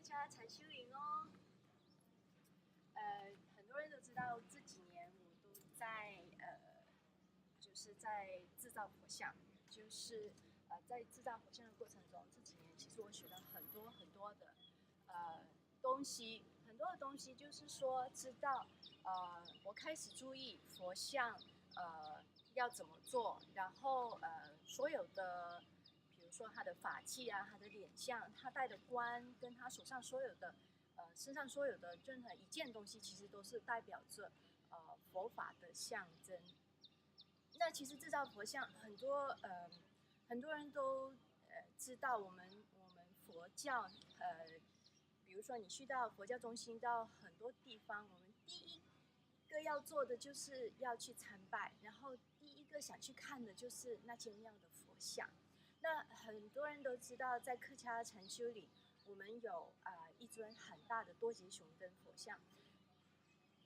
家禅修营哦。很多人都知道这几年我都在就是在制造佛像，就是在制造佛像的过程中，这几年其实我学了很多很多的东西，很多的东西就是说知道我开始注意佛像要怎么做，然后所有的比如说他的法器啊，他的脸像，他戴的冠，跟他手上所有的身上所有的任何一件东西，其实都是代表着佛法的象征。那其实制造佛像，很多人都知道我们佛教比如说你去到佛教中心，到很多地方，我们第一个要做的就是要去参拜，然后第一个想去看的就是那间庙的佛像。那很多人都知道，在客家禅修里，我们有一尊很大的多杰雄灯佛像，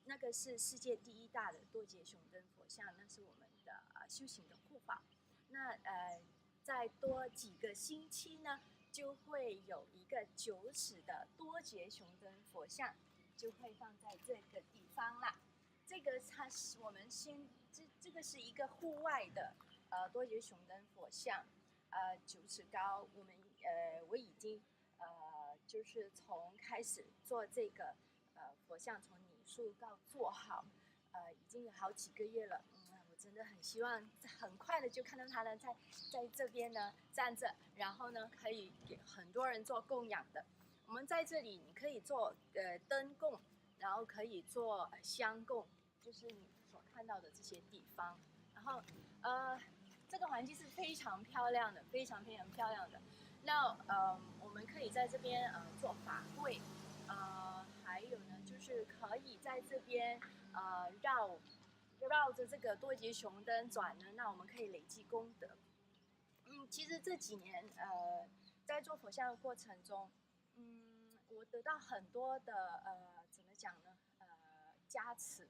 那个是世界第一大的多杰雄灯佛像，那是我们的修行的护法。那再多几个星期呢，就会有一个9尺的多杰雄灯佛像，就会放在这个地方啦。这个它是我们这个是一个户外的多杰雄灯佛像，9尺高。我已经就是从开始做这个佛像，从拟塑到做好，已经有好几个月了。我真的很希望很快的就看到他呢在这边呢站着，然后呢可以给很多人做供养的。我们在这里你可以做灯供，然后可以做香供，就是你所看到的这些地方。然后这个环境是非常漂亮的，非常非常漂亮的。那我们可以在这边做法会，还有呢就是可以在这边绕着这个多杰雄灯转呢，那我们可以累积功德。其实这几年在做佛像的过程中，我得到很多的怎么讲呢？加持。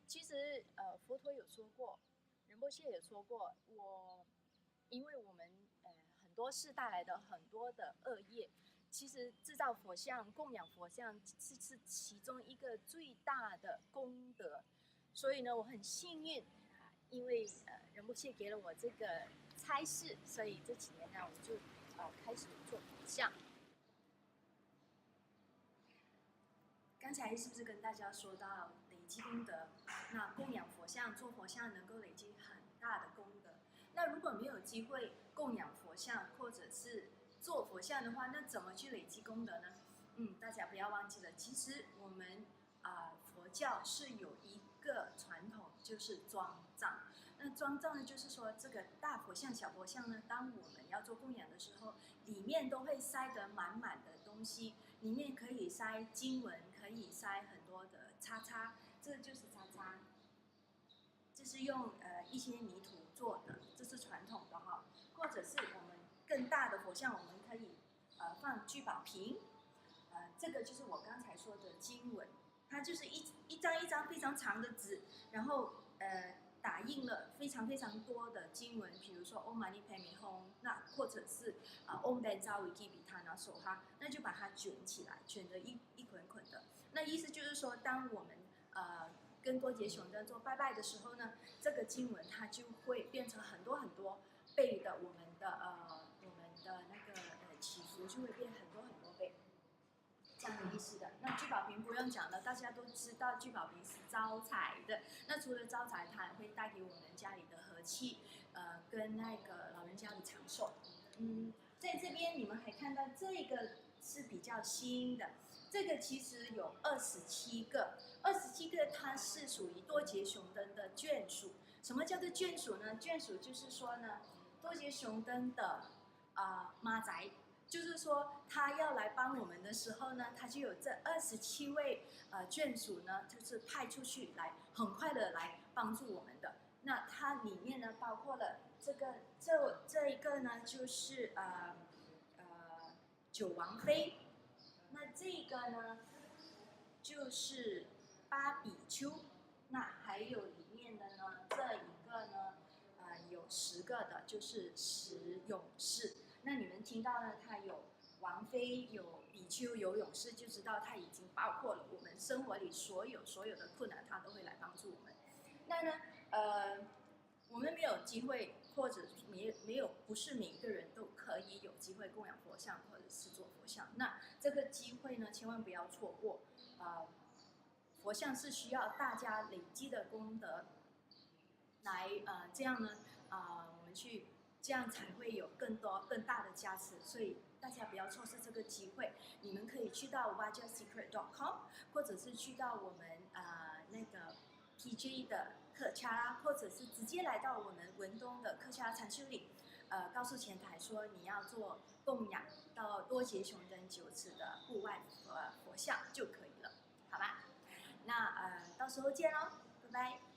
其实佛陀有说过，仁波切也说过，因为我们很多世带来的很多的恶业，其实制造佛像、供养佛像是其中一个最大的功德。所以呢，我很幸运因为仁波切给了我这个差事，所以这几年呢，我就开始做佛像。刚才是不是跟大家说到累积功德？那供养佛像、做佛像能够累积很大的功德。那如果没有机会供养佛像，或者是做佛像的话，那怎么去累积功德呢？大家不要忘记了，其实我们佛教是有一个传统，就是装藏。那装藏呢，就是说这个大佛像、小佛像呢，当我们要做供养的时候，里面都会塞得满满的东西，里面可以塞经文，可以塞很多的叉叉，这就是叉叉。这是用一些泥土做的，这是传统的哈。或者是我们更大的佛像，我们可以放聚宝瓶，这个就是我刚才说的经文，它就是一张一张非常长的纸，然后打印了非常非常多的经文，比如说 Om Mani Padme Hum， 那或者是Om Dan Za Viki Vitana Soha， 那就把它卷起来，卷得一捆捆的。那意思就是说，当我们跟多杰雄灯做拜拜的时候呢，这个经文它就会变成很多很多倍的，我们的那个祈福就会变很多很多倍。这样的意思的。那聚宝瓶不用讲了，大家都知道聚宝瓶是招财的。那除了招财，它还会带给我们家里的和气，跟那个老人家的长寿。在这边你们还看到这个是比较新的，这个其实有27个，27个它是属于多杰雄灯的眷属。什么叫做眷属呢？眷属就是说呢，多杰雄灯的妈宅。就是说，他要来帮我们的时候呢，他就有这27位眷属呢，就是派出去来，很快的来帮助我们的。那它里面呢，包括了这一个呢，就是九王妃。那这个呢，就是8比丘。那还有里面的呢，这一个呢，有10个的，就是10勇士。那你们听到呢，它有王菲有比丘有勇士，就知道他已经包括了我们生活里所有的困难，他都会来帮助我们。那呢，我们没有机会，或者没有，不是每一个人都可以有机会供养佛像或者是做佛像。那这个机会呢，千万不要错过。佛像是需要大家累积的功德来这样呢我们去这样才会有更多更大的加持，所以大家不要错失这个机会。你们可以去到 vajasecret.com， 或者是去到我们那个 PJ 的客家，或者是直接来到我们文东的客家禅修里，告诉前台说你要做供养到多杰熊人9尺的户外佛像就可以了，好吧？那到时候见喽，拜拜。